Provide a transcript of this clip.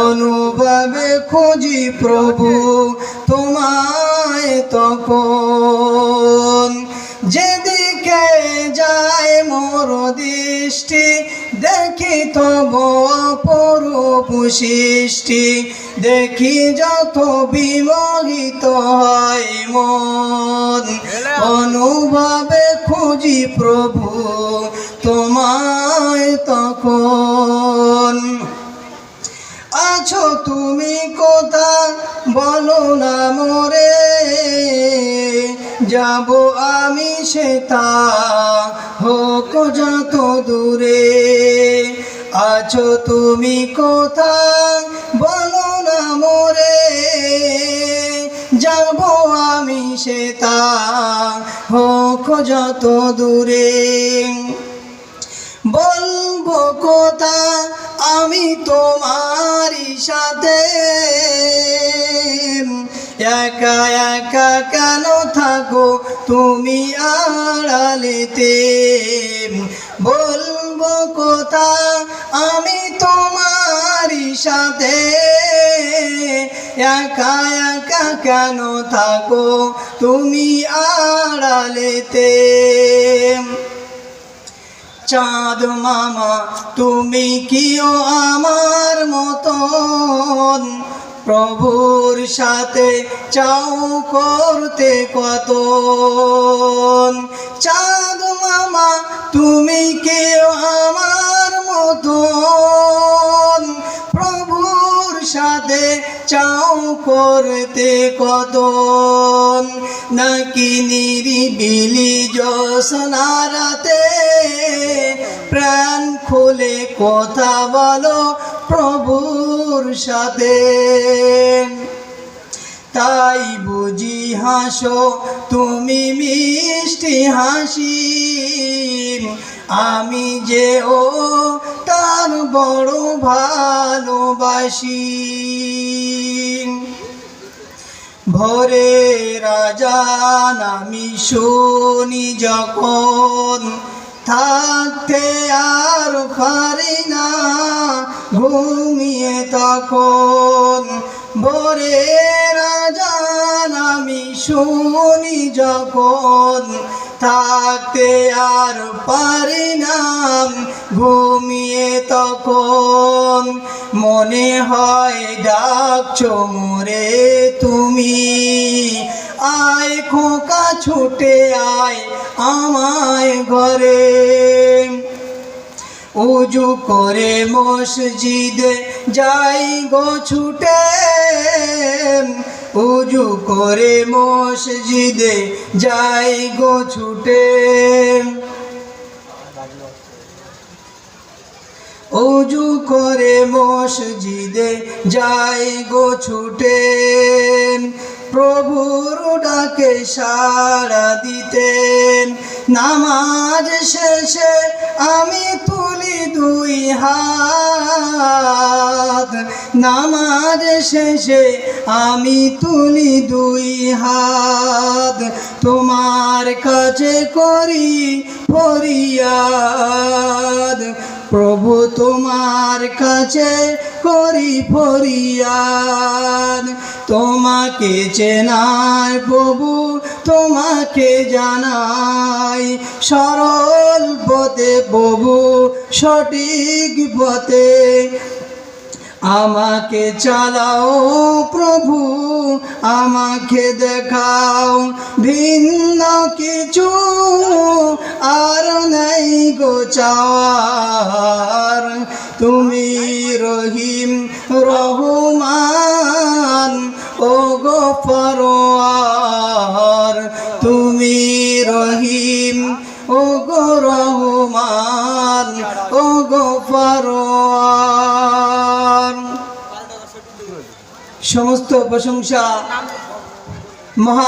অনুভবে খুঁজি প্রভু তোমায় তখন। যেদিকে যায় মোর দৃষ্টি দেখি তব অপরূপ সৃষ্টি, দেখি যত বিমোহিত হয় মন। অনুভবে খুঁজি প্রভু তোমায় তখন। আছো তুমি কোথা বলো না মোরে, যাব আমি সেটা হোক যত দূরে। আছো তুমি কোথা বলো না মোরে, যাব আমি সেটা হোক যত দূরে। বলবো কথা আমি তোমারই সাথে, একা একা কেন থাকো তুমি আড়ালেতে। বলবো কথা আমি তোমারই সাথে, একা একা কেন থাকো তুমি আড়ালেতে। চাঁদ মামা তুমি কিও আমার মতন, প্রভুর সাথে চাও করতে কত। চাঁদ মামা তুমি কেউ আমার মতন, প্রভুর সাথে চাও করতে কত। নাকি নিরিবিলি জ্যোৎস্না রাতে প্রাণ খুলে কথা বলো প্রভুর সাথে। তাই বুঝি হাসো তুমি মিষ্টি হাসি, আমি যে ও তার বড় ভালোবাসি। ভোরে রাজান আমি শুনি যখন, থাকতে আর পারি না ঘুমিয়ে তখন। ভোরে রাজান আমি শুনি যখন, থাকতে আর পারি না ঘুমিয়ে তখন। মনে হয় ডাকছো মোরে তুমি, আয় খোকা ছুটে আয় আমায় ঘরে। উজু করে মসজিদে যাই গো ছুটে, উজু করে মসজিদে যাই গো ছুটে। উজু করে মসজিদে যাই গো ছুটে। প্রভুর ডাকে সাড়া দিতেন, নামাজ শেষে আমি তুলি দুই হাত। নামাজ শেষে আমি তুলি দুই হাত, তোমার কাছে করি ফরিয়াদ। প্রভু তোমার কাছে করি ফরিয়াদ। তোমাকে চেনাই প্রভু তোমাকে জানাই, সরল পথে প্রভু সঠিক পথে আমাকে চালাও প্রভু, আমাকে দেখাও ভিন্ন কিছু আর নাই গো চাওয়ার। তুমি রহিম রহমান ও গো পরওয়ার, তুমি রহিম ও গো রহমান ও গো পরওয়ার। সমস্ত প্রশংসা মহা